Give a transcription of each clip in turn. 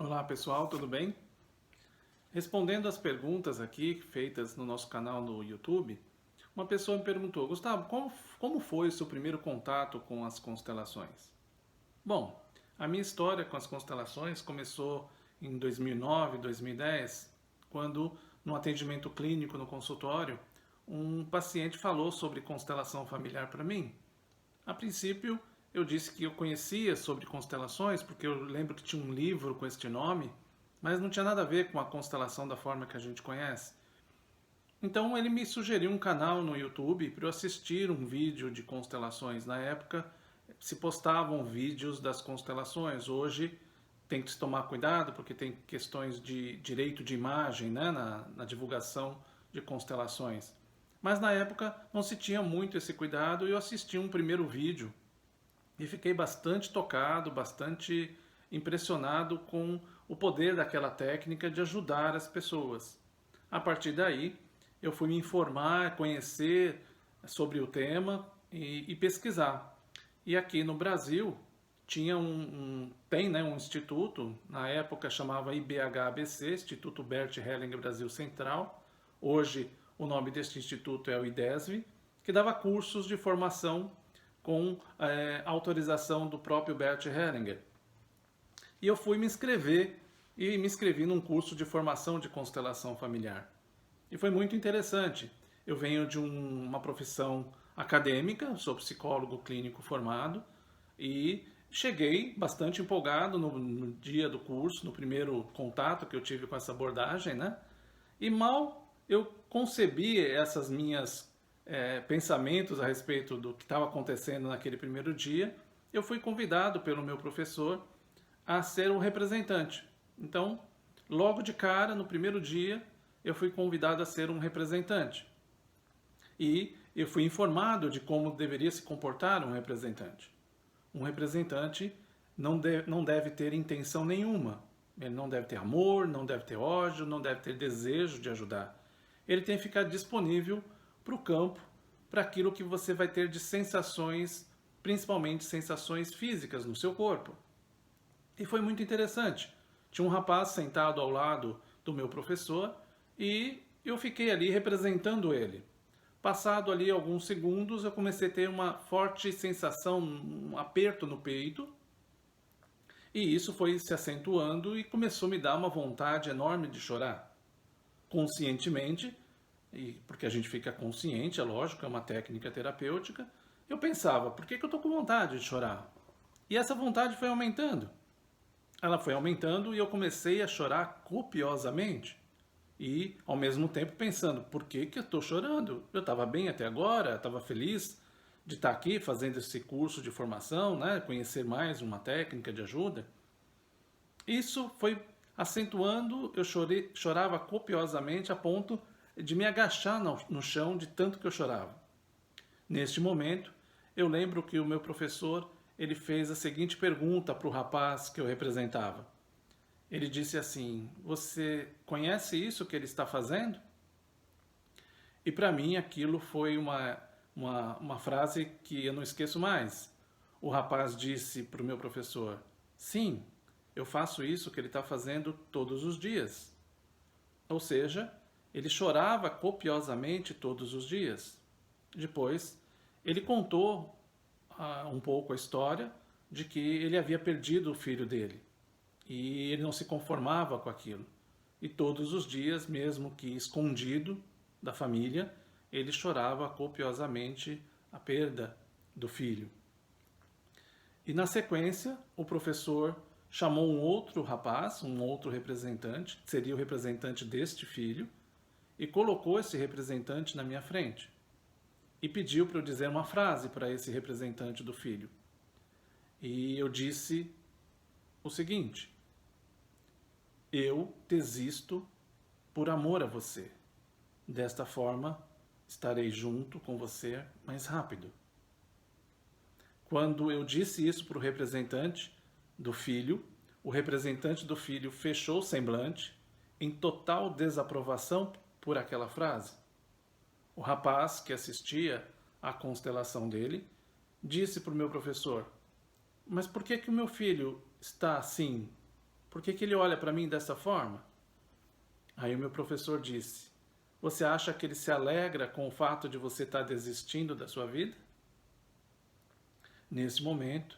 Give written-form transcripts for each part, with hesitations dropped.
Olá pessoal, tudo bem? Respondendo às perguntas aqui feitas no nosso canal no YouTube, uma pessoa me perguntou: Gustavo, como foi o seu primeiro contato com as constelações? Bom, a minha história com as constelações começou em 2009, 2010, quando, no atendimento clínico no consultório, um paciente falou sobre constelação familiar para mim. A princípio, eu disse que eu conhecia sobre constelações, porque eu lembro que tinha um livro com este nome, mas não tinha nada a ver com a constelação da forma que a gente conhece. Então ele me sugeriu um canal no YouTube para eu assistir um vídeo de constelações. Na época se postavam vídeos das constelações. Hoje tem que se tomar cuidado porque tem questões de direito de imagem, né, na divulgação de constelações. Mas na época não se tinha muito esse cuidado e eu assisti um primeiro vídeo e fiquei bastante tocado, bastante impressionado com o poder daquela técnica de ajudar as pessoas. A partir daí, eu fui me informar, conhecer sobre o tema e pesquisar. E aqui no Brasil tinha tem, né, um instituto, na época chamava IBH-ABC, Instituto Bert Hellinger Brasil Central. Hoje o nome deste instituto é o IDESV, que dava cursos de formação com autorização do próprio Bert Hellinger. E eu fui me inscrever e me inscrevi num curso de formação de constelação familiar. E foi muito interessante. Eu venho de uma profissão acadêmica, sou psicólogo clínico formado e cheguei bastante empolgado no dia do curso, no primeiro contato que eu tive com essa abordagem, né? E mal eu concebi essas minhas pensamentos a respeito do que estava acontecendo naquele primeiro dia, eu fui convidado pelo meu professor a ser o representante. Então, logo de cara, no primeiro dia, eu fui convidado a ser um representante. E eu fui informado de como deveria se comportar um representante. Um representante não deve ter intenção nenhuma. Ele não deve ter amor, não deve ter ódio, não deve ter desejo de ajudar. Ele tem que ficar disponível para o campo, para aquilo que você vai ter de sensações, principalmente sensações físicas no seu corpo. E foi muito interessante. Tinha um rapaz sentado ao lado do meu professor e eu fiquei ali representando ele. Passado ali alguns segundos, eu comecei a ter uma forte sensação, um aperto no peito, e isso foi se acentuando e começou a me dar uma vontade enorme de chorar. Conscientemente, e porque a gente fica consciente, é lógico, é uma técnica terapêutica, eu pensava, por que eu estou com vontade de chorar? E essa vontade foi aumentando. Ela foi aumentando e eu comecei a chorar copiosamente. E, ao mesmo tempo, pensando, por que eu estou chorando? Eu estava bem até agora, estava feliz de estar aqui fazendo esse curso de formação, né? Conhecer mais uma técnica de ajuda. Isso foi acentuando, eu chorava copiosamente a ponto de me agachar no chão de tanto que eu chorava. Neste momento, eu lembro que o meu professor ele fez a seguinte pergunta para o rapaz que eu representava. Ele disse assim: você conhece isso que ele está fazendo? E para mim aquilo foi uma frase que eu não esqueço mais. O rapaz disse para o meu professor: sim, eu faço isso que ele está fazendo todos os dias. Ou seja, ele chorava copiosamente todos os dias. Depois, ele contou um pouco a história de que ele havia perdido o filho dele. E ele não se conformava com aquilo. E todos os dias, mesmo que escondido da família, ele chorava copiosamente a perda do filho. E na sequência, o professor chamou um outro rapaz, um outro representante, que seria o representante deste filho, e colocou esse representante na minha frente. E pediu para eu dizer uma frase para esse representante do filho. E eu disse o seguinte: eu desisto por amor a você. Desta forma, estarei junto com você mais rápido. Quando eu disse isso para o representante do filho, o representante do filho fechou o semblante, em total desaprovação por aquela frase. O rapaz que assistia à constelação dele disse para o meu professor: mas por que o meu filho está assim? Por que que ele olha para mim dessa forma? Aí o meu professor disse: você acha que ele se alegra com o fato de você estar desistindo da sua vida? Nesse momento,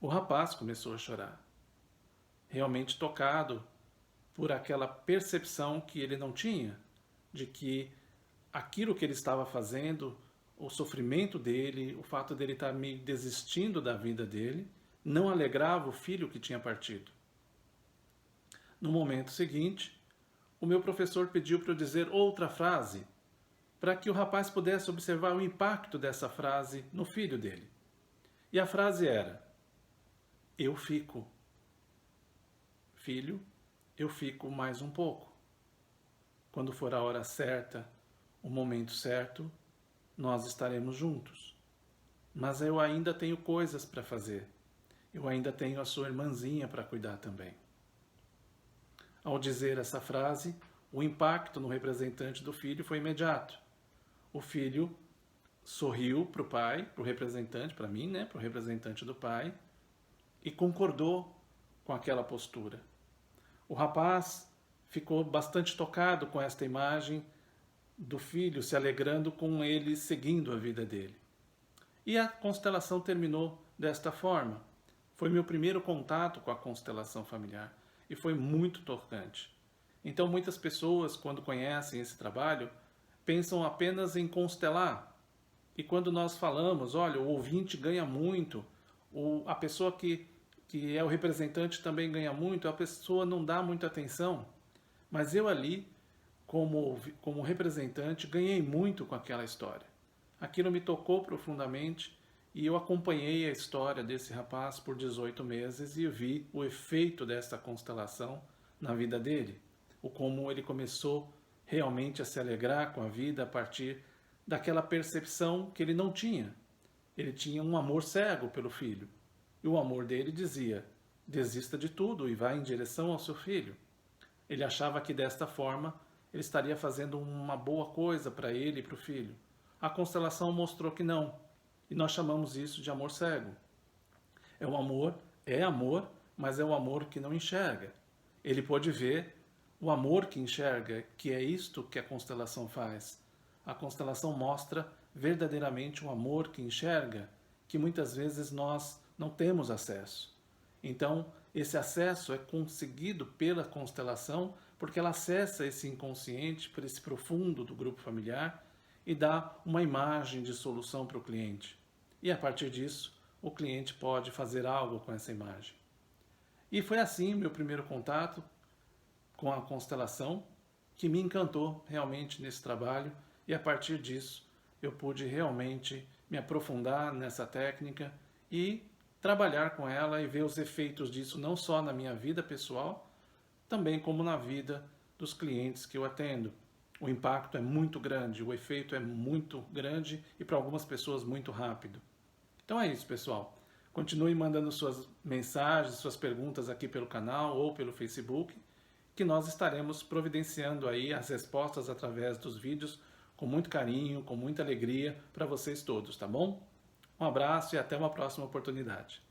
o rapaz começou a chorar, realmente tocado por aquela percepção que ele não tinha de que aquilo que ele estava fazendo, o sofrimento dele, o fato dele estar meio desistindo da vida dele, não alegrava o filho que tinha partido. No momento seguinte, o meu professor pediu para eu dizer outra frase, para que o rapaz pudesse observar o impacto dessa frase no filho dele. E a frase era: eu fico. Filho, eu fico mais um pouco. Quando for a hora certa, o momento certo, nós estaremos juntos. Mas eu ainda tenho coisas para fazer. Eu ainda tenho a sua irmãzinha para cuidar também. Ao dizer essa frase, o impacto no representante do filho foi imediato. O filho sorriu para o pai, para o representante, para mim, né, para o representante do pai, e concordou com aquela postura. O rapaz ficou bastante tocado com esta imagem do filho se alegrando com ele seguindo a vida dele. E a constelação terminou desta forma. Foi meu primeiro contato com a constelação familiar e foi muito tocante. Então muitas pessoas, quando conhecem esse trabalho, pensam apenas em constelar. E quando nós falamos, olha, o ouvinte ganha muito, a pessoa que é o representante também ganha muito, a pessoa não dá muita atenção. Mas eu ali, como representante, ganhei muito com aquela história. Aquilo me tocou profundamente e eu acompanhei a história desse rapaz por 18 meses e vi o efeito dessa constelação na vida dele. O como ele começou realmente a se alegrar com a vida a partir daquela percepção que ele não tinha. Ele tinha um amor cego pelo filho. E o amor dele dizia: desista de tudo e vá em direção ao seu filho. Ele achava que desta forma ele estaria fazendo uma boa coisa para ele e para o filho. A constelação mostrou que não. E nós chamamos isso de amor cego. É amor, mas é o amor que não enxerga. Ele pôde ver o amor que enxerga, que é isto que a constelação faz. A constelação mostra verdadeiramente o amor que enxerga, que muitas vezes nós não temos acesso. Então, esse acesso é conseguido pela constelação porque ela acessa esse inconsciente, por esse profundo do grupo familiar e dá uma imagem de solução para o cliente. E a partir disso, o cliente pode fazer algo com essa imagem. E foi assim meu primeiro contato com a constelação, que me encantou realmente nesse trabalho, e a partir disso eu pude realmente me aprofundar nessa técnica e trabalhar com ela e ver os efeitos disso não só na minha vida pessoal, também como na vida dos clientes que eu atendo. O impacto é muito grande, o efeito é muito grande e para algumas pessoas muito rápido. Então é isso, pessoal. Continue mandando suas mensagens, suas perguntas aqui pelo canal ou pelo Facebook, que nós estaremos providenciando aí as respostas através dos vídeos com muito carinho, com muita alegria para vocês todos, tá bom? Um abraço e até uma próxima oportunidade.